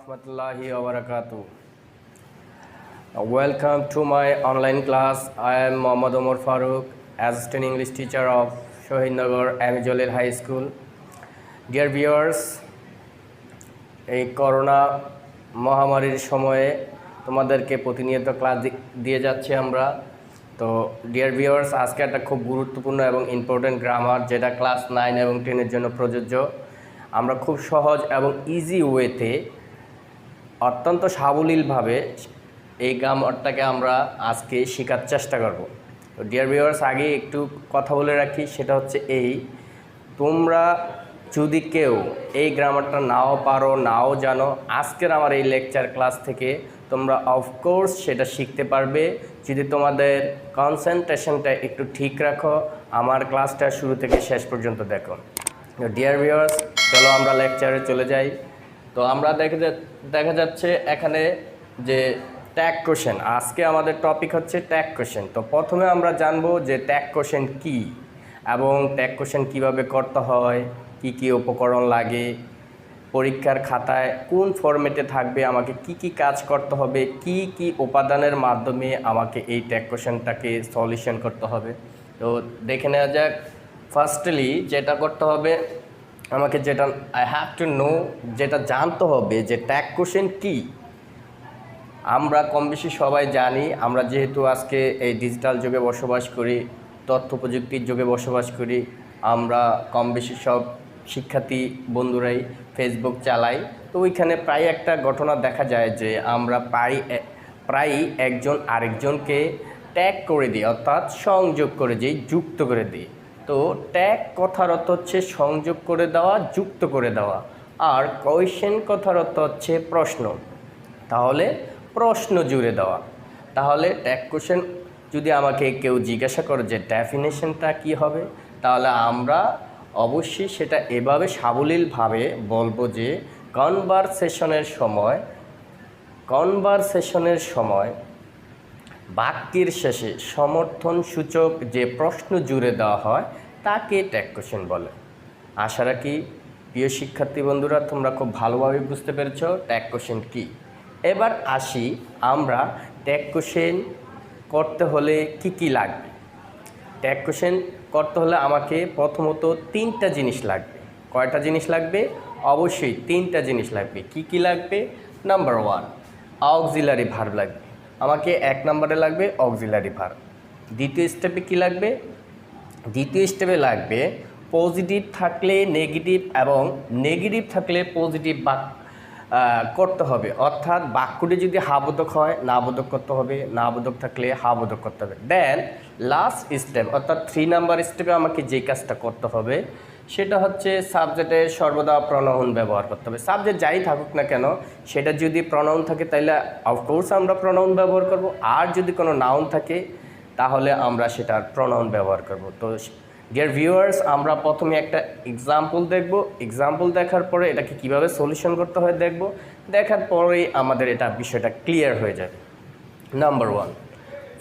warahmatullahi wabarakatuh. Welcome to my online class. I am Mohammad Omar Farooq, Assistant English Teacher of Shohidnagar M. Jalil High School. Dear viewers, এই corona মহামারীর সময়ে তোমাদেরকে প্রতিনিয়ত class দিয়ে যাচ্ছি আমরা। তো ডিয়ার ভিউয়ার্স, আজকে একটা খুব গুরুত্বপূর্ণ এবং ইম্পর্টেন্ট গ্রামার, যেটা ক্লাস 9 এবং 10 জন্য প্রযোজ্য। আমরা খুব সহজ এবং ইজি ওয়েতে অত্যন্ত সাবলীলভাবে এই গ্রামারটাকে আমরা আজকে শেখার চেষ্টা করব। তো ডিয়ার ভিউয়ার্স, আগে একটু কথা বলে রাখি, সেটা হচ্ছে তোমরা যদি কেউ এই গ্রামারটা নাও পারো, নাও জানো, আজকের আমার এই লেকচার ক্লাস থেকে তোমরা অফকোর্স সেটা শিখতে পারবে যদি তোমাদের কনসেন্ট্রেশনটা একটু ঠিক রাখো, আমার ক্লাসটা শুরু থেকে শেষ পর্যন্ত দেখো। ডিয়ার ভিউয়ার্স, চলো আমরা লেকচারে চলে যাই। তো আমরা দেখা যাচ্ছে এখানে যে ট্যাগ কোশ্চেন, আজকে আমাদের টপিক হচ্ছে ট্যাগ কোশ্চেন। তো প্রথমে আমরা জানবো যে ট্যাগ কোশ্চেন কী এবং ট্যাগ কোশ্চেন কীভাবে করতে হয়, কি কি উপকরণ লাগে, পরীক্ষার খাতায় কোন ফরম্যাটে থাকবে, আমাকে কি কি কাজ করতে হবে, কি কি উপাদানের মাধ্যমে আমাকে এই ট্যাগ কোশ্চেনটাকে সলিউশন করতে হবে। তো দেখে নেওয়া যাক। ফার্স্টলি যেটা করতে হবে, আমাকে যেটা আই হ্যাভ টু নো, যেটা জানতে হবে যে ট্যাগ কোশ্চেন কী। আমরা কম বেশি সবাই জানি, আমরা যেহেতু আজকে এই ডিজিটাল যুগে বসবাস করি, তথ্য প্রযুক্তির যুগে বসবাস করি, আমরা কম বেশি সব শিক্ষার্থী বন্ধুরাই ফেসবুক চালাই। তো ওইখানে প্রায় একটা ঘটনা দেখা যায় যে আমরা প্রায়ই একজন আরেকজনকে ট্যাগ করে দিই, অর্থাৎ সংযোগ করে দিই, যুক্ত করে দিই। তো ট্যাগ কথার অর্থ হচ্ছে সংযোগ করে দেওয়া, যুক্ত করে দেওয়া। আর কোয়েশ্চেন কথার অর্থ হচ্ছে প্রশ্ন, তাহলে প্রশ্ন জুড়ে দেওয়া। তাহলে ট্যাগ কোশ্চেন যদি আমাকে কেউ জিজ্ঞাসা করে যে ডেফিনেশনটা কি হবে, তাহলে আমরা অবশ্যই সেটা এভাবে সাবলীলভাবে বলবো যে কনভারসেশনের সময় বাক্যের শেষে সমর্থন সূচক যে প্রশ্ন জুড়ে দেওয়া হয় তাকে ট্যাগ কোশ্চেন বলে। আশা রাখি প্রিয় শিক্ষার্থী বন্ধুরা তোমরা খুব ভালোভাবে বুঝতে পেরেছ ট্যাগ কোশ্চেন কী। এবার আসি, আমরা ট্যাগ কোশ্চেন করতে হলে কি কি লাগবে। ট্যাগ কোশ্চেন করতে হলে আমাকে প্রথমত 3টা জিনিস লাগবে। কয়টা জিনিস লাগবে? অবশ্যই 3টা জিনিস লাগবে। কি কি লাগবে? নাম্বার 1, অক্সিলারি ভার্ব লাগবে। আমাকে 1 নম্বরে লাগবে অক্সিলারি ভার্ব। দ্বিতীয় স্টেপে কি লাগবে? দ্বিতীয় স্টেপে লাগবে পজিটিভ থাকলে নেগেটিভ এবং নেগেটিভ থাকলে পজিটিভ করতে হবে, অর্থাৎ বাক্যটি যদি হাবোধক হয় নাবোধক করতে হবে, নাবোধক থাকলে হাবোধক করতে হবে। দেন লাস্ট স্টেপ অর্থাৎ 3 নাম্বার স্টেপে আমাকে যে কাজটা করতে হবে সেটা হচ্ছে সাবজেক্টে সর্বদা প্রনাউন ব্যবহার করতে হবে। সাবজেক্ট যাই থাকুক না কেন, সেটা যদি প্রনাউন থাকে তাহলে অফকোর্স আমরা প্রনাউন ব্যবহার করব, আর যদি কোনো নাউন থাকে তাহলে আমরা সেটার প্রনাউন ব্যবহার করব। তো ডিয়ার ভিউয়ার্স, আমরা প্রথমে একটা এক্সাম্পল দেখব। এক্সাম্পল দেখার পরে এটাকে কিভাবে সলিউশন করতে হয় দেখব। দেখার পরেই আমাদের এটা বিষয়টা ক্লিয়ার হয়ে যাবে। Number 1,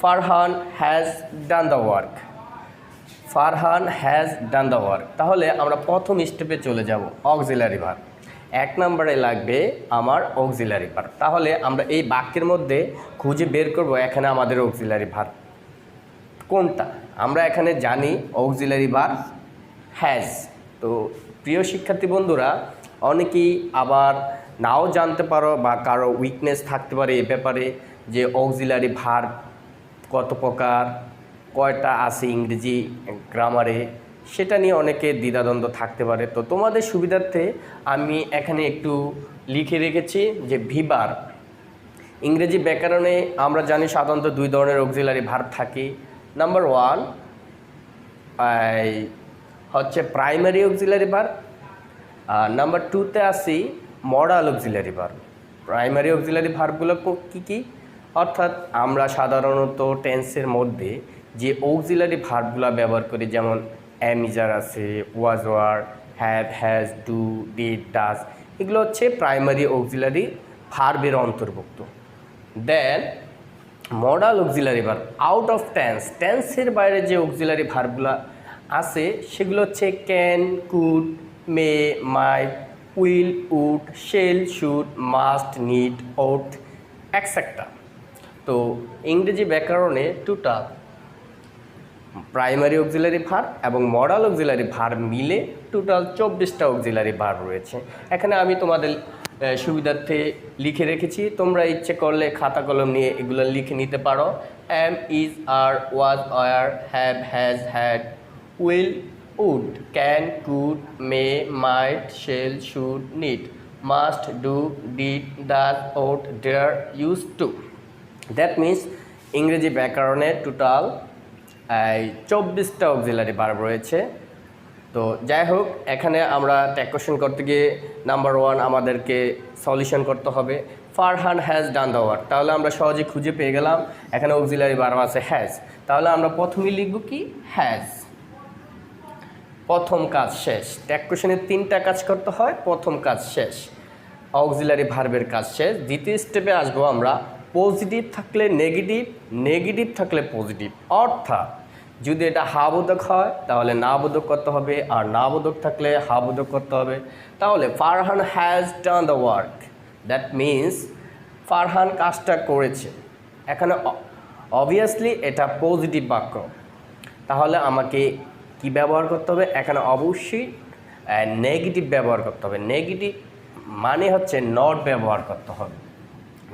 Farhan has done the work. Farhan has done the work. তাহলে আমরা প্রথম স্টেপে চলে যাব, অক্সিলারি ভার্ব। 1 নম্বরে লাগবে আমার অক্সিলারি ভার্ব। তাহলে আমরা এই বাক্যের মধ্যে খুঁজে বের করব এখানে আমাদের অক্সিলারি ভার্ব কোনটা। আমরা এখানে জানি অক্সিলারি ভার্ব হ্যাজ। তো প্রিয় শিক্ষার্থী বন্ধুরা, অনেকেই আবার নাও জানতে পারো বা কারো উইকনেস থাকতে পারে এ ব্যাপারে যে অক্সিলারি ভার্ব কত প্রকার, কয়টা আছে ইংরেজি গ্রামারে, সেটা নিয়ে অনেকে দ্বিধাদ্বন্দ্ব থাকতে পারে। তো তোমাদের সুবিধার্থে আমি এখানে একটু লিখে রেখেছি যে ভিভার। ইংরেজি ব্যাকরণে আমরা জানি সাধারণত 2 ধরনের অক্সিলারি ভার্ব থাকে। নাম্বার 1 হচ্ছে প্রাইমারি অক্সিলারি ভার্ব, আর নাম্বার 2তে আসি modal auxiliary verb. Primary auxiliary ভার্বগুলো কী কী? অর্থাৎ আমরা সাধারণত টেন্সের মধ্যে যে অক্সিলারি ভার্বগুলো ব্যবহার করি, যেমন অ্যামিজার আছে, was were, have, has, do, did, does, এগুলো হচ্ছে প্রাইমারি অক্সিলারি ভার্বের অন্তর্ভুক্ত। Then modal auxiliary verb out of টেন্সের বাইরে যে অক্সিলারি ভার্বগুলো আছে সেগুলো হচ্ছে can, could, may, might, will, would, shall, should, must, need, ought, etcetera. তো ইংরেজি ব্যাকরণে টোটাল প্রাইমারি অক্সিলারি ভার্ব এবং মডাল অক্সিলারি ভার্ব মিলে টোটাল 24টা অক্সিলারি ভার্ব রয়েছে। এখানে আমি তোমাদের সুবিধার্থে লিখে রেখেছি, তোমরা ইচ্ছে করলে খাতা কলম নিয়ে এগুলো লিখে নিতে পারো। Am, is, are, was, were, have, has, had, will, would, can, could, may, might, shall, should, need, must, do, did, does, ought, dare, use to. That means ইংরেজি ব্যাকরণে টোটাল 24টা অক্সিলারি ভার্ব রয়েছে। তো যাই হোক, এখানে আমরা ট্যাগ কোশ্চেন করতে গিয়ে নাম্বার 1 আমাদেরকে সলিউশন করতে হবে। Farhan has done the work, তাহলে আমরা সহজে খুঁজে পেয়ে গেলাম এখানে অক্সিলারি ভার্ব আছে হ্যাজ। তাহলে আমরা প্রথমেই লিখব কি হ্যাজ, প্রথম কাজ শেষ। ট্যাগ কোশ্চেনে 3টা কাজ করতে হয়, প্রথম কাজ শেষ, অক্সিলারি ভার্বের কাজ শেষ। দ্বিতীয় স্টেপে আসবো আমরা পজিটিভ থাকলে নেগেটিভ, নেগেটিভ থাকলে পজিটিভ, অর্থাৎ যদি এটা হাবোধক হয় তাহলে না বোধক করতে হবে, আর না বোধক থাকলে হাবোধক করতে হবে। তাহলে Farhan has done the work, that means Farhan কাজটা করেছে। এখানে অবভিয়াসলি এটা পজিটিভ বাক্য, তাহলে আমাকে কি ব্যবহার করতে হবে? এখানে অবশ্যই নেগেটিভ ব্যবহার করতে হবে। নেগেটিভ মানে হচ্ছে নট ব্যবহার করতে হবে,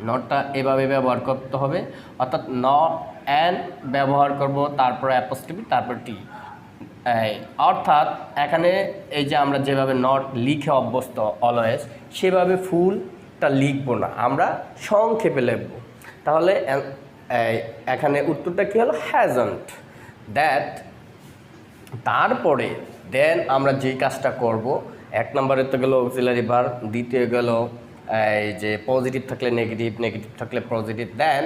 নটটা এভাবে ব্যবহার করতে হবে, অর্থাৎ নট অ্যান্ড ব্যবহার করব, তারপরে অ্যাপোস্ট্রফি, তারপর টি। অর্থাৎ এখানে এই যে আমরা যেভাবে নট লিখে অভ্যস্ত অলওয়েজ, সেভাবে ফুলটা লিখব না, আমরা সংক্ষেপে লিখব। তাহলে এখানে উত্তরটা কী হলো? হ্যাজন্ট। দ্যাট, তারপরে দেন আমরা যেই কাজটা করব, 1 নম্বরে তো গেল অক্সিলারি ভার্ব, দ্বিতীয় গেল এই যে পজিটিভ থাকলে নেগেটিভ, নেগেটিভ থাকলে পজিটিভ। দেন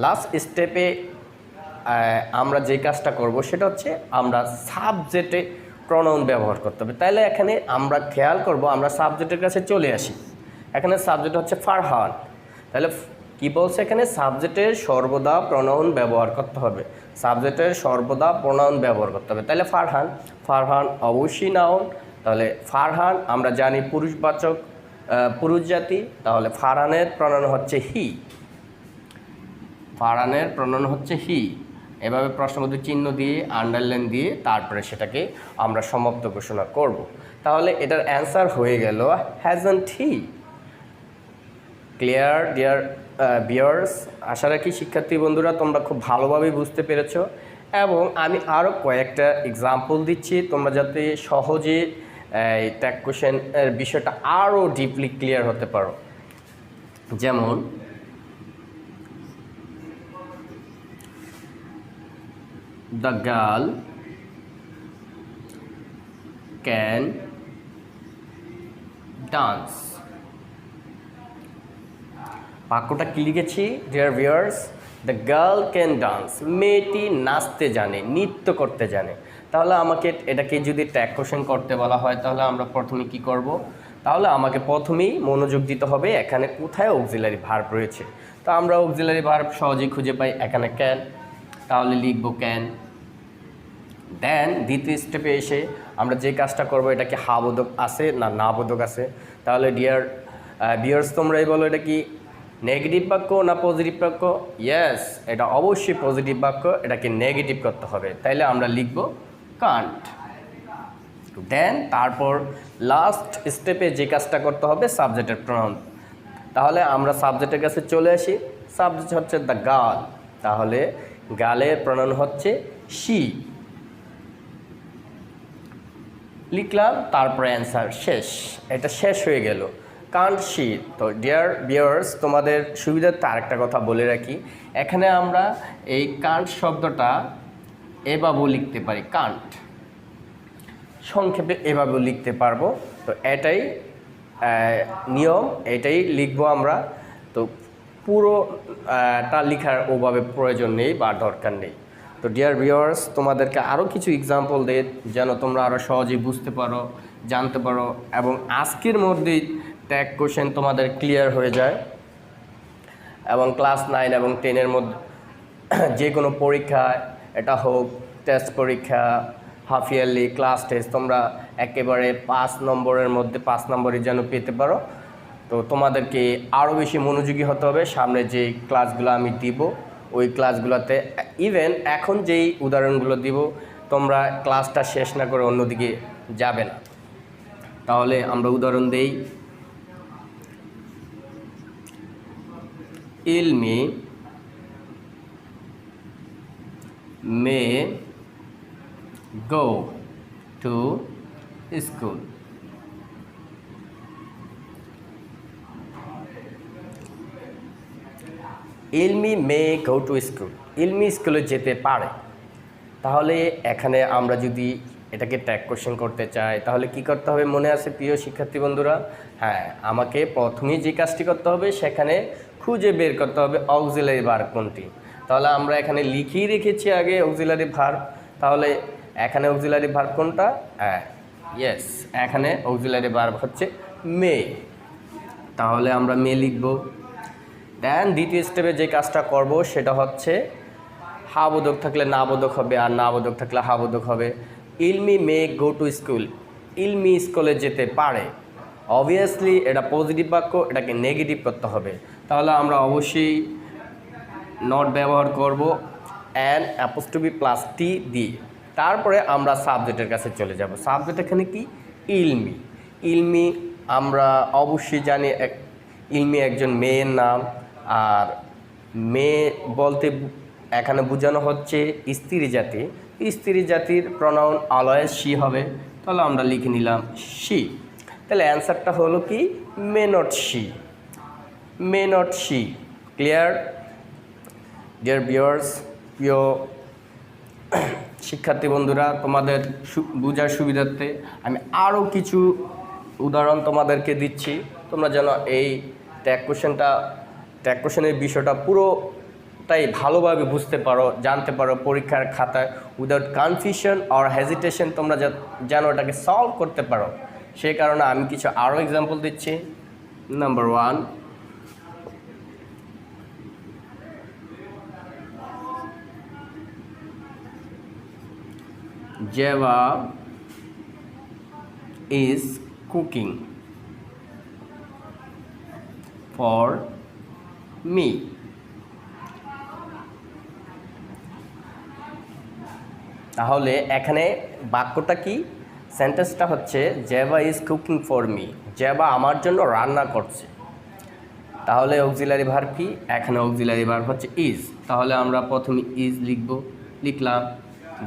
লাস্ট স্টেপে আমরা যে কাজটা করব সেটা হচ্ছে আমরা সাবজেক্টে প্রনাউন ব্যবহার করতে হবে। তাইলে এখানে আমরা খেয়াল করব, আমরা সাবজেক্টের কাছে চলে আসি। এখানে সাবজেক্ট হচ্ছে ফারহান, তাহলে কি বলছে এখানে? সাবজেক্টের সর্বদা প্রনাউন ব্যবহার করতে হবে, সাবজেক্টের সর্বদা প্রনাউন ব্যবহার করতে হবে। তাহলে ফারহান, ফারহান অবশ্যই নাউন, তাহলে ফারহান আমরা জানি পুরুষবাচক, পুরুষ জাতি, তাহলে ফারহানের প্রনাউন হচ্ছে হি, ফারহানের প্রনাউন হচ্ছে হি। এভাবে প্রশ্নবোধক চিহ্ন দিয়ে আন্ডারলাইন দিয়ে তারপরে সেটাকে আমরা সমাপ্ত ঘোষণা করব। তাহলে এটার অ্যান্সার হয়ে গেল hasn't he. Clear dear viewers? আশা রাখি শিক্ষার্থী বন্ধুরা তোমরা খুব ভালোভাবে বুঝতে পেরেছো, এবং আমি আরও কয়েকটা এক্সাম্পল দিচ্ছি তোমরা যাতে সহজে এই ট্যাগ কোশ্চেনের বিষয়টা আরও ডিপলি ক্লিয়ার হতে পারো। যেমন দ্য গার্ল ক্যান ডান্স। বাক্যটা কি লিখেছি dear viewers? The girl can dance, মেয়েটি নাচতে জানে, নৃত্য করতে জানে। তাহলে আমাকে এটাকে যদি ট্যাগ কোশ্চেন করতে বলা হয় তাহলে আমরা প্রথমে কি করব? তাহলে আমাকে প্রথমেই মনোযোগ দিতে হবে এখানে কোথায় অক্সিলারি ভার্ব রয়েছে। তো আমরা অক্সিলারি ভার্ব সহজেই খুঁজে পাই, এখানে ক্যান, তাহলে লিখব ক্যান। দেন দ্বিতীয় স্টেপে এসে আমরা যে কাজটা করব, এটা কি হাবোধক আছে না না বোধক আছে? তাহলে ডিয়ার ভিউয়ার্স তোমরাই বলো, এটা কি নেগেটিভ বাক্য না পজিটিভ বাক্য? ইয়েস, এটা অবশ্যই পজিটিভ বাক্য, এটাকে নেগেটিভ করতে হবে, তাইলে আমরা লিখব কান্ট। দেন তারপর লাস্ট স্টেপে যে কাজটা করতে হবে সাবজেক্টের প্রনাউন। তাহলে আমরা সাবজেক্টের কাছে চলে আসি, সাবজেক্ট হচ্ছে দ্য গার্ল, তাহলে গার্লের প্রনাউন হচ্ছে শি, লিখলাম, তারপরে অ্যান্সার শেষ। এটা শেষ হয়ে গেল, কান্ট শি। তো ডিয়ার ভিউয়ার্স তোমাদের সুবিধার্থে আরেকটা কথা বলে রাখি, এখানে আমরা এই কান্ট শব্দটা এভাবেও লিখতে পারি, কান্ট সংক্ষেপে এভাবেও লিখতে পারবো। তো এটাই নিয়ম, এটাই লিখবো আমরা। তো পুরোটা লেখার ওভাবে প্রয়োজন নেই বা দরকার নেই। তো ডিয়ার ভিউয়ার্স তোমাদেরকে আরও কিছু এক্সাম্পল দিই যেন তোমরা আরও সহজেই বুঝতে পারো, জানতে পারো, এবং আজকের মধ্যেই ট্যাগ কোশ্চেন তোমাদের ক্লিয়ার হয়ে যায়, এবং ক্লাস 9 এবং 10-এর মধ্যে যে কোনো পরীক্ষা, এটা হোক টেস্ট পরীক্ষা, হাফ ইয়ারলি, ক্লাস টেস্ট তোমরা একেবারে 5 নম্বরের মধ্যে 5 নম্বরই যেন পেতে পারো। তো তোমাদেরকে আরও বেশি মনোযোগী হতে হবে। সামনে যে ক্লাসগুলো আমি দিব ওই ক্লাসগুলোতে ইভেন এখন যেই উদাহরণগুলো দিব তোমরা ক্লাসটা শেষ না করে অন্যদিকে যাবে না। তাহলে আমরা উদাহরণ দেই। ইলমি মে go to school. ইলমি মে গো টু স্কুল, ইলমি স্কুলে যেতে পারে। তাহলে এখানে আমরা যদি এটাকে ট্যাগ কোশ্চেন করতে চাই তাহলে কি করতে হবে মনে আছে প্রিয় শিক্ষার্থী বন্ধুরা? হ্যাঁ, আমাকে প্রথমেই যে কাজটি করতে হবে সেখানে খুঁজে বের করতে হবে অক্সিলারি ভার্ব কোনটি। তাহলে আমরা এখানে লিখিয়ে রেখেছি আগে অক্সিলারি ভার্ব। তাহলে এখানে অক্সিলারি ভার্ব কোনটা? হ্যাঁ, ইয়েস, এখানে অক্সিলারি ভার্ব হচ্ছে মে। তাহলে আমরা মে লিখব। দেন দ্বিতীয় স্টেপে যে কাজটা করব সেটা হচ্ছে হা বোধক থাকলে না বোধক হবে, আর না বোধক থাকলে হা বোধক হবে। ইলমি মে গো টু স্কুল, ইলমি স্কুলে যেতে পারে। অবভিয়াসলি এটা পজিটিভ বাক্য, এটাকে নেগেটিভ করতে হবে। তাহলে আমরা অবশ্যই নট ব্যবহার করব অ্যান অ্যাপোস্ট্রফি প্লাস টি দিয়ে। তারপরে আমরা সাবজেক্টের কাছে চলে যাব। সাবজেক্ট এখানে কি? ইলমি। ইলমি আমরা অবশ্যই জানি ইলমি একজন মেয়ের নাম, আর মেয়ে বলতে এখানে বোঝানো হচ্ছে স্ত্রী জাতি। স্ত্রী জাতির প্রনাউন অলওয়েজ শি হবে। তাহলে আমরা লিখে নিলাম শি। তাহলে অ্যান্সারটা হলো কি? May not she, may not she. Clear dear viewers? প্রিয় শিক্ষার্থী বন্ধুরা, তোমাদের বোঝার সুবিধার্থে আমি আরও কিছু উদাহরণ তোমাদেরকে দিচ্ছি। তোমরা যেন এই ট্যাগ কোশ্চেনের বিষয়টা পুরোটাই ভালোভাবে বুঝতে পারো, জানতে পারো। পরীক্ষার খাতায় উইদাউট কনফিউশন অর হেজিটেশন তোমরা যেন এটাকে সলভ করতে পারো, সেই কারণে আমি কিছু আরও এক্সাম্পল দিচ্ছি। Number 1, Jeva is cooking for me. তাহলে এখানে বাক্যটা কি? সেন্টেন্সটা হচ্ছে জেভা ইজ কুকিং ফর মি, জেভা আমার জন্য রান্না করছে। তাহলে অক্সিলারি ভার্ব কি? এখানে অক্সিলারি ভার্ব হচ্ছে ইজ। তাহলে আমরা প্রথমে ইজ লিখলাম।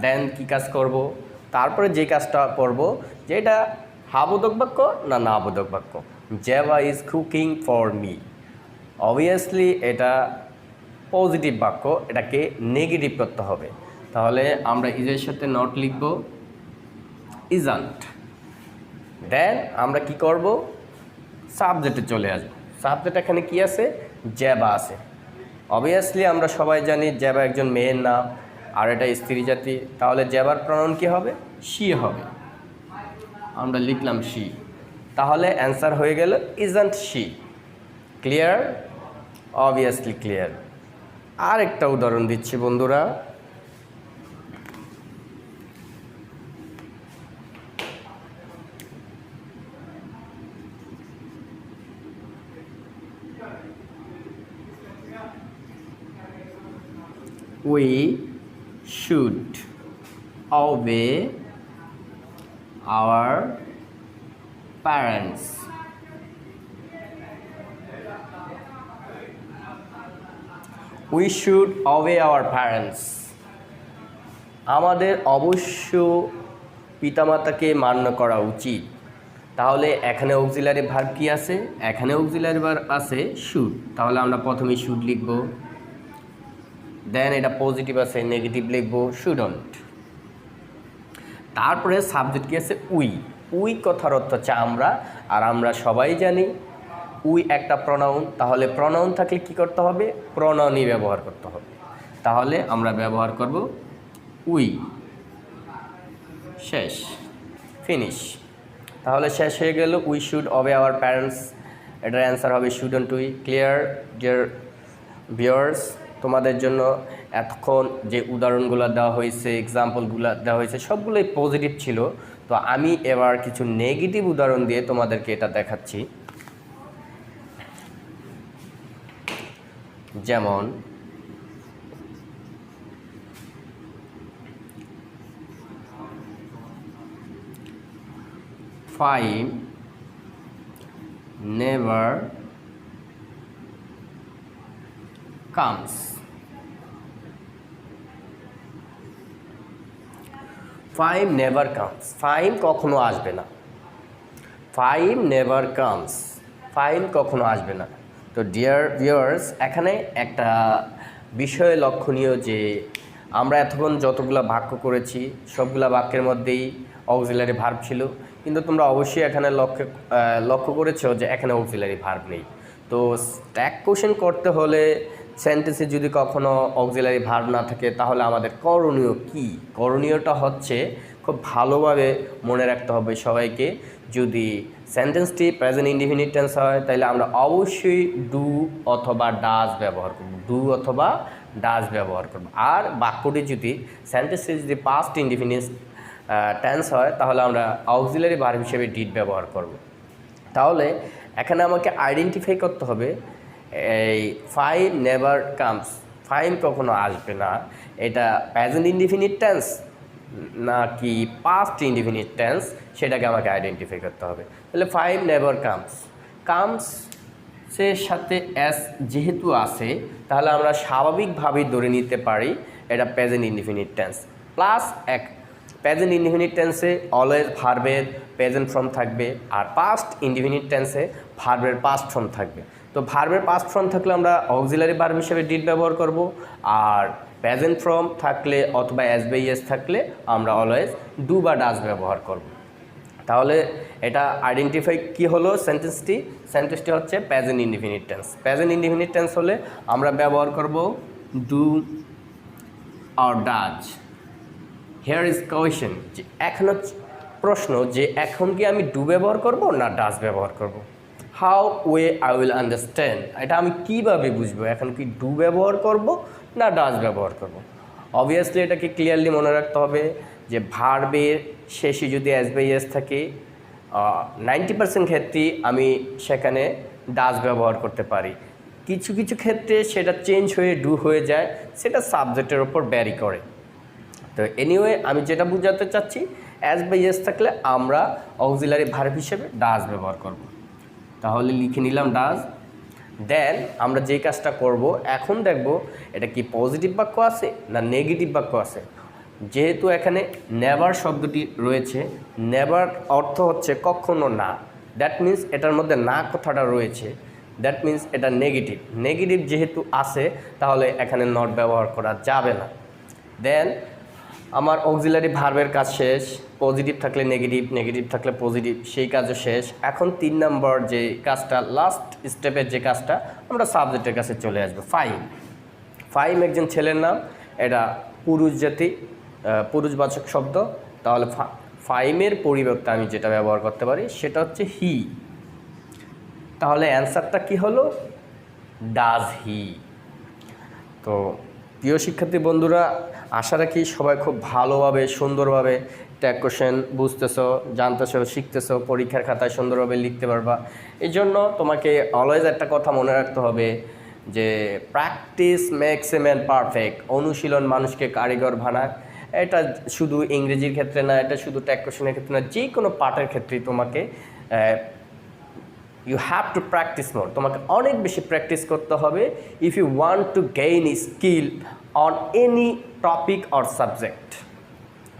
দেন কি কাজ করব? তারপরে যে কাজটা করব যেটা হাবোধক বাক্য না না বোধক বাক্য। Jeba is cooking for me, obviously এটা পজিটিভ বাক্য, এটাকে নেগেটিভ করতে হবে। তাহলে আমরা ইজের সাথে নট লিখব, ইজান্ট। দেন আমরা কি করব? সাবজেক্টে চলে আসব। সাবজেক্ট এখানে কি আছে? জেভা আছে। অবভিয়াসলি আমরা সবাই জানি জেভা একজন মেয়ের নাম, আর এটা স্ত্রী জাতি। তাহলে জেভার প্রনাউন কি হবে? শি হবে। আমরা লিখলাম শি। তাহলে অ্যান্সার হয়ে গেল isn't she. Clear? Obviously clear. আর একটা উদাহরণ দিচ্ছি বন্ধুরা। We should obey our parents. We should obey our parents. আমাদের অবশ্য পিতামাতাকে মান্য করা উচিত। তাহলে এখানে অক্সিলারি ভার্ব কি আছে? এখানে অক্সিলারি ভার্ব আছে শুড। তাহলে আমরা প্রথমে শুড লিখব। দেন এটা পজিটিভ আছে, নেগেটিভ লিখব শুডন্ট। তারপরে সাবজেক্ট কি আছে? উই। উই কথার অর্থ হচ্ছে আমরা, আর আমরা সবাই জানি উই একটা প্রনাউন। তাহলে প্রনাউন থাকলে কি করতে হবে? প্রনাউনই ব্যবহার করতে হবে। তাহলে আমরা ব্যবহার করব উই। শেষ, ফিনিশ। তাহলে শেষ হয়ে গেল উই শুড অবে আওয়ার প্যারেন্টস। এটার অ্যান্সার হবে shouldn't we. Clear dear viewers? তোমাদের জন্য এতক্ষণ যে উদাহরণগুলো দেওয়া হয়েছে, এক্সাম্পলগুলো দেওয়া হয়েছে, সবগুলোই পজিটিভ ছিল। তো আমি এবার কিছু নেগেটিভ উদাহরণ দিয়ে তোমাদেরকে এটা দেখাচ্ছি। যেমন five never comes. Five never comes, five কখনো আসবে না। ফাইভ নেভার কামস, ফাইভ কখনো আসবে না। তো ডিয়ার ভিউয়ার্স, এখানে একটা বিষয় লক্ষণীয় যে আমরা এতক্ষণ যতগুলো বাক্য করেছি সবগুলা বাক্যের মধ্যেই অক্সিলারি ভার্ব ছিল, কিন্তু তোমরা অবশ্যই এখানে লক্ষ্য করেছো যে এখানে অক্সিলারি ভার্ব নেই। তো স্ট্যাক কোশ্চেন করতে হলে সেন্টেন্সে যদি কখনো অক্সিলারি ভার্ব না থাকে তাহলে আমাদের করণীয় কি? করণীয়টা হচ্ছে খুব ভালোভাবে মনে রাখতে হবে সবাইকে। যদি সেন্টেন্সটি প্রেজেন্ট ইনডিফিনিট টেন্স হয় তাহলে আমরা অবশ্যই ডু অথবা ডাজ ব্যবহার করব, ডু অথবা ডাজ ব্যবহার করব। আর বাক্যটি যদি সেন্টেন্সটি যদি পাস্ট ইনডিফিনিট টেন্স হয় তাহলে আমরা অক্সিলারি ভার্ব হিসেবে ডিড ব্যবহার করব। তাহলে এখানে আমাকে আইডেন্টিফাই করতে হবে এই ফাইভ নেভার কামস, ফাইভ কখনো আসবে না, এটা প্রেজেন্ট ইনডিফিনিট টেন্স নাকি পাস্ট ইনডিফিনিট টেন্স, সেটাকে আমাকে আইডেন্টিফাই করতে হবে। তাহলে ফাইভ নেভার কামস, কামসের সাথে এস যেহেতু আছে তাহলে আমরা স্বাভাবিকভাবেই ধরে নিতে পারি এটা প্রেজেন্ট ইনডিফিনিট টেন্স। প্লাস এক প্রেজেন্ট ইনডিফিনিট টেন্সে অলওয়েজ ভার্বের প্রেজেন্ট ফর্ম থাকবে, আর পাস্ট ইনডিফিনিট টেন্সে ভার্বের পাস্ট ফর্ম থাকবে। তো ভার্বের পাস্ট ফর্ম থাকলে আমরা অক্সিলারি ভার্ব হিসেবে ডিড ব্যবহার করব, আর প্রেজেন্ট ফর্ম থাকলে অথবা এস বাই এস থাকলে আমরা অলওয়েজ ডু বা ডাজ ব্যবহার করব। তাহলে এটা আইডেন্টিফাই কি হলো সেন্টেন্সটি হচ্ছে present indefinite tense. Present indefinite tense হলে আমরা ব্যবহার করব ডু আর ডাজ। হেয়ার ইজ কোয়েশ্চেন, যে এখন প্রশ্ন যে এখন কি আমি ডু ব্যবহার করব না ডাজ ব্যবহার করব? How way I will understand, এটা আমি কীভাবে বুঝবো এখন কি ডু ব্যবহার করব না ডাজ ব্যবহার করব? অবভিয়াসলি এটাকে ক্লিয়ারলি মনে রাখতে হবে যে ভার্বের শেষে যদি এস বাই এস থাকে 90% ক্ষেত্রেই আমি সেখানে ডাজ ব্যবহার করতে পারি। কিছু কিছু ক্ষেত্রে সেটা চেঞ্জ হয়ে ডু হয়ে যায়, সেটা সাবজেক্টের ওপর ভ্যারি করে। তো এনিওয়ে আমি যেটা বোঝাতে চাচ্ছি, অ্যাজ বাই এস থাকলে আমরা অক্সিলারি ভার্ব হিসেবে ডাজ ব্যবহার করব। তাহলে লিখে নিলাম ডাজ। দেন আমরা যেই কাজটা করব, এখন দেখব এটা কি পজিটিভ বাক্য আছে না নেগেটিভ বাক্য আছে। যেহেতু এখানে নেভার শব্দটি রয়েছে, নেভার অর্থ হচ্ছে কখনো না, দ্যাট মিন্স এটার মধ্যে না কথাটা রয়েছে, দ্যাট মিন্স এটা নেগেটিভ। নেগেটিভ যেহেতু আছে তাহলে এখানে নট ব্যবহার করা যাবে না। দেন আমার অক্সিলারি ভার্বের কাজ শেষ, পজিটিভ থাকলে নেগেটিভ, নেগেটিভ থাকলে পজিটিভ, সেই কাজও শেষ। এখন 3 নম্বর যে কাজটা, লাস্ট স্টেপের যে কাজটা, আমরা সাবজেক্টের কাছে চলে আসবো। ফাইম একজন ছেলের নাম, এটা পুরুষ জাতি পুরুষবাচক শব্দ, তাহলে ফাইমের পরিবর্তে আমি যেটা ব্যবহার করতে পারি সেটা হচ্ছে হি। তাহলে অ্যান্সারটা কি হলো? Does he. তো প্রিয় শিক্ষার্থী বন্ধুরা, আশা রাখি সবাই খুব ভালোভাবে সুন্দরভাবে ট্যাগ কোশ্চেন বুঝতেছো, জানতেছো, শিখতেছো, পরীক্ষার খাতায় সুন্দরভাবে লিখতে পারবা। এই জন্য তোমাকে অলওয়েজ একটা কথা মনে রাখতে হবে যে practice makes a man perfect, অনুশীলন মানুষকে কারিগর বানায়। এটা শুধু ইংরেজির ক্ষেত্রে না, এটা শুধু ট্যাগ কোশ্চেনের ক্ষেত্রে না, যে কোনো পাঠের ক্ষেত্রেই তোমাকে you have to practise more, তোমাকে অনেক বেশি প্র্যাকটিস করতে হবে if you want to gain skill on any topic or subject.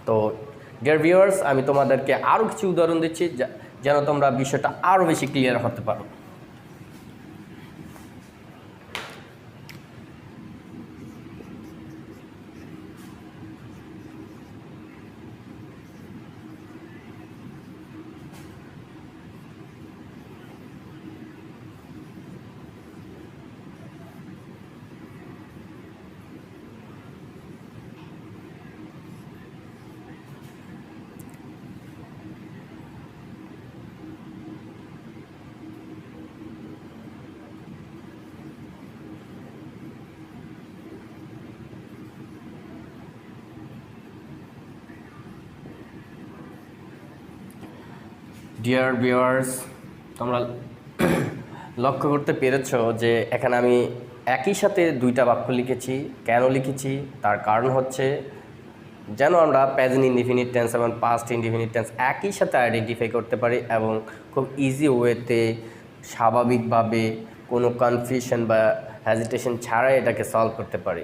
তো ডিয়ার ভিউয়ার্স, আমি তোমাদেরকে আরও কিছু উদাহরণ দিচ্ছি যেন তোমরা বিষয়টা আরও বেশি ক্লিয়ার হতে পারো। ডিয়ার ভিউয়ার্স, তোমরা লক্ষ্য করতে পেরেছো যে এখানে আমি একই সাথে দুইটা বাক্য লিখেছি। কেন লিখেছি তার কারণ হচ্ছে যেন আমরা প্রেজেন্ট ইনডিফিনিট টেন্স এবং পাস্ট ইনডিফিনিট টেন্স একই সাথে আইডেন্টিফাই করতে পারি এবং খুব ইজি ওয়েতে স্বাভাবিকভাবে কোনো কনফিউশন বা হেজিটেশন ছাড়াই এটাকে সলভ করতে পারি।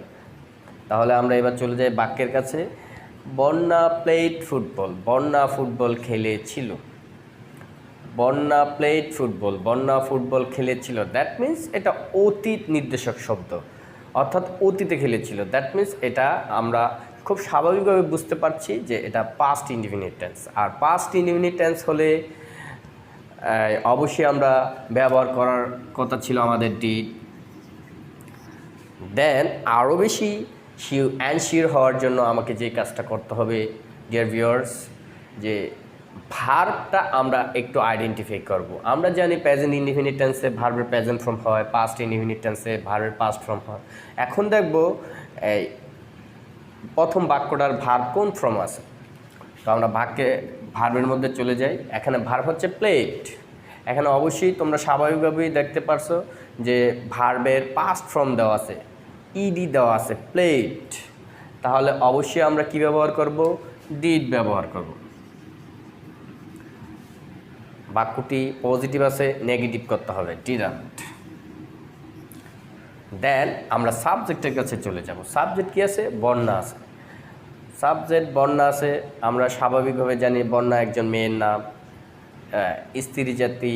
তাহলে আমরা এবার চলে যাই বাক্যের কাছে। বন্যা প্লেড ফুটবল, বন্যা ফুটবল খেলেছিল। বন্যা প্লেড ফুটবল, বন্যা ফুটবল খেলেছিল। দ্যাট মিন্স এটা অতীত নির্দেশক শব্দ, অর্থাৎ অতীতে খেলেছিল। দ্যাট মিন্স এটা আমরা খুব স্বাভাবিকভাবে বুঝতে পারছি যে এটা পাস্ট ইনডিফিনিট টেন্স। আর পাস্ট ইনডিফিনিট টেন্স হলে অবশ্যই আমরা ব্যবহার করার কথা ছিল আমাদের ডিড। দেন আরও বেশি অ্যানশিওর হওয়ার জন্য আমাকে যে কাজটা করতে হবে ডিয়ার ভিউয়ার্স, যে ভার্বটা আমরা একটু আইডেন্টিফাই করব। আমরা জানি প্রেজেন্ট ইনডিফিনিট টেন্সে ভার্বের প্রেজেন্ট ফর্ম হয়, পাস্ট ইনডিফিনিট টেন্সে ভার্বের পাস্ট ফর্ম হয়। এখন দেখব এই প্রথম বাক্যটার ভার্ব কোন ফর্ম আছে। তো আমরা ভার্বের মধ্যে চলে যাই। এখানে ভার্ব হচ্ছে প্লেড। এখানে অবশ্যই তোমরা স্বাভাবিকভাবেই দেখতে পারছো যে ভার্বের পাস্ট ফর্ম দেওয়া আছে, ইডি দেওয়া আছে, প্লেড। তাহলে অবশ্যই আমরা কি ব্যবহার করব? ডিড ব্যবহার করব। বাক্যটি পজিটিভ আছে, নেগেটিভ করতে হবে, ডিডন্ট। দেন আমরা সাবজেক্টের কাছে চলে যাব। সাবজেক্ট কি আছে? বন্যা আছে। সাবজেক্ট বন্যা আছে। আমরা স্বাভাবিকভাবে জানি বন্যা একজন মেয়ের নাম, স্ত্রী জাতি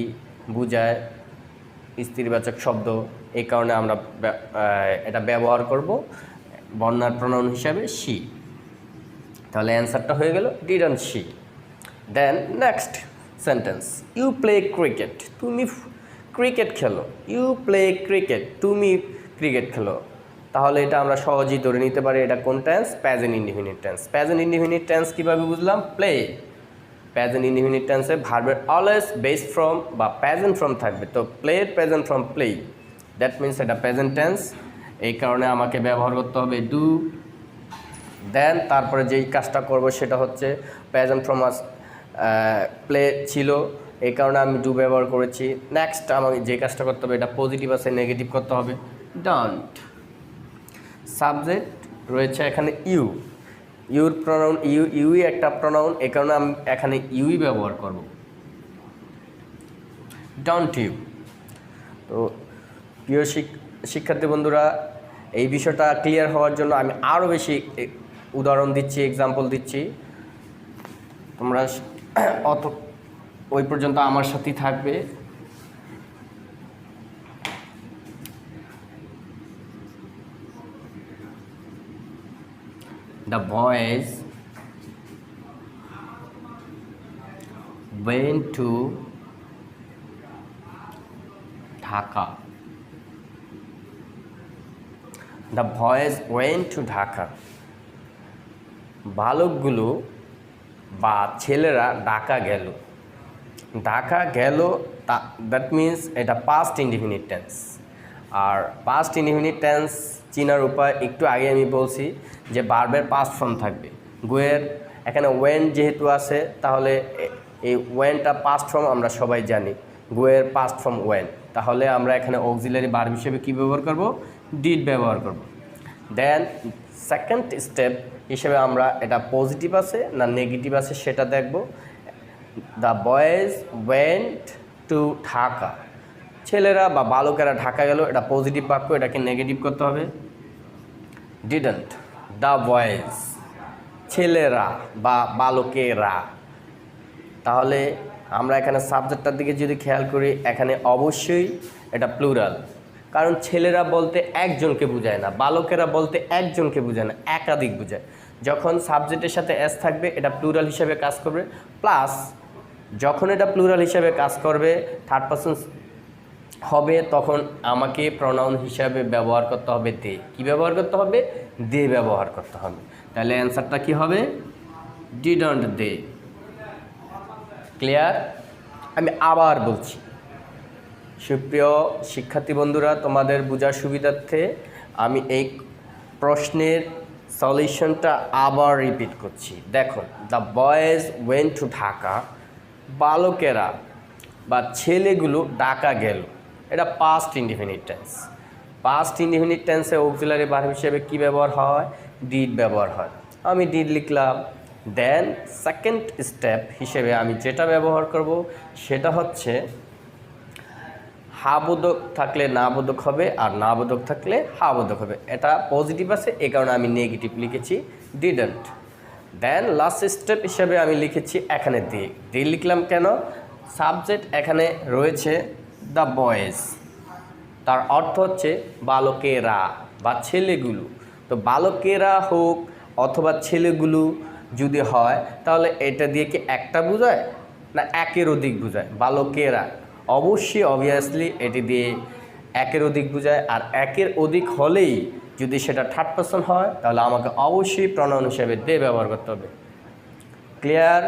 বুঝায়, স্ত্রীবাচক শব্দ। এই কারণে আমরা এটা ব্যবহার করব বন্যার প্রনাউন হিসাবে শি। তাহলে অ্যান্সারটা হয়ে গেল didn't she. Then next sentence, you play cricket, তুমি ক্রিকেট খেলো। ইউ প্লে ক্রিকেট, তুমি ক্রিকেট খেলো। তাহলে এটা আমরা সহজেই ধরে নিতে পারি এটা কোন tense? Present indefinite tense. Present indefinite tense কীভাবে বুঝলাম? প্লে। প্রেজেন্ট ইনডিফিনিট টেন্সে ভার্বের অলওয়েজ বেস ফর্ম বা প্রেজেন্ট ফর্ম থাকবে। তো play present form play, that means এটা প্রেজেন্ট টেন্স। এই কারণে আমাকে ব্যবহার করতে হবে ডু। দেন তারপরে যেই কাজটা করব সেটা হচ্ছে প্রেজেন্ট ফর্ম প্লে ছিল, এই কারণে আমি ডু ব্যবহার করেছি। নেক্সট আমাকে যে কাজটা করতে হবে এটা পজিটিভ আছে, নেগেটিভ করতে হবে, ডন্ট। সাবজেক্ট রয়েছে এখানে ইউ, ইউর প্রনাউন ইউ, ইউই একটা প্রনাউন, এই কারণে আমি এখানে ইউই ব্যবহার করব, ডন্ট ইউ। তো প্রিয় শিক্ষার্থী বন্ধুরা, এই বিষয়টা ক্লিয়ার হওয়ার জন্য আমি আরও বেশি উদাহরণ দিচ্ছি, এক্সাম্পল দিচ্ছি। তোমরা ওই পর্যন্ত আমার সাথেই থাকবে। The boys went to Dhaka. The boys went to Dhaka. বালকগুলো বা ছেলেরা ঢাকা গেল। ঢাকা গেল, দ্যাট মিন্স এটা পাস্ট ইনডিফিনিট টেন্স। আর পাস্ট ইনডিফিনিট টেন্স চিনার উপায় একটু আগে আমি বলছি যে ভার্বের পাস্ট ফর্ম থাকবে। গোয়ের এখানে ওয়েন যেহেতু আছে, তাহলে এই ওয়েনটা পাস্ট ফর্ম আমরা সবাই জানি, গোয়ের পাস্ট ফর্ম ওয়েন। তাহলে আমরা এখানে অক্সিলারি ভার্ব হিসেবে কী ব্যবহার করব? ডিড ব্যবহার করব। দেন সেকেন্ড স্টেপ হিসেবে আমরা এটা পজিটিভ আছে না নেগেটিভ আছে সেটা দেখব। The boys went to Dhaka, ছেলেরা বা বালকেরা ঢাকা গেল, এটা পজিটিভ বাক্য, এটাকে নেগেটিভ করতে হবে, ডিডন্ট। দ্য বয়েজ, ছেলেরা বা বালকেরা। তাহলে আমরা এখানে সাবজেক্টটার দিকে যদি খেয়াল করি, এখানে অবশ্যই এটা প্লুরাল, কারণ ছেলেরা বলতে একজনকে বোঝায় না, বালকেরা বলতে একজনকে বোঝায় না, একাধিক বোঝায়। যখন সাবজেক্টের সাথে এস থাকবে এটা প্লুরাল হিসেবে কাজ করবে, প্লাস যখন এটা প্লুরাল হিসেবে কাজ করবে, থার্ড পারসন হবে, তখন আমাকে প্রনাউন হিসাবে ব্যবহার করতে হবে দে। কি ব্যবহার করতে হবে? দে ব্যবহার করতে হবে। তাহলে অ্যান্সারটা কি হবে? Didn't they. ক্লিয়ার? আমি আবার বলছি, সুপ্রিয় শিক্ষার্থী বন্ধুরা, তোমাদের বোঝার সুবিধার্থে আমি এই প্রশ্নের সলিউশনটা আবার রিপিট করছি। দেখো, the boys went to Dhaka, বালকেরা বা ছেলেগুলো ডাকা গেল, এটা past indefinite tense. Past indefinite টেন্সে অক্সিলারি ভার্ব হিসেবে কি ব্যবহার হয়? ডিড ব্যবহার হয়। আমি ডিড লিখলাম। দেন সেকেন্ড স্টেপ হিসেবে আমি যেটা ব্যবহার করব সেটা হচ্ছে হাবোধক থাকলে না বোধক হবে, আর না বোধক থাকলে হাবোধক হবে। এটা পজিটিভ আছে, এই কারণে আমি নেগেটিভ লিখেছি ডিডন্ট। দেন লাস্ট স্টেপ হিসেবে আমি লিখেছি এখানে দি লিখলাম কেন? সাবজেক্ট এখানে রয়েছে দ্য বয়েজ, তার অর্থ হচ্ছে বালকেরা বা ছেলেগুলো। তো বালকেরা হোক অথবা ছেলেগুলো যদি হয় তাহলে এটা দিয়ে কি একটা বোঝায় না একের অধিক বোঝায়? বালকেরা অবশ্যই অবভিয়াসলি এটি দিয়ে একের অধিক বোঝায়, আর একের অধিক হলেই যদি সেটা থার্ড পারসন হয় তাহলে আমাকে অবশ্যই প্রনাউন হিসেবে দে ব্যবহার করতে হবে। ক্লিয়ার?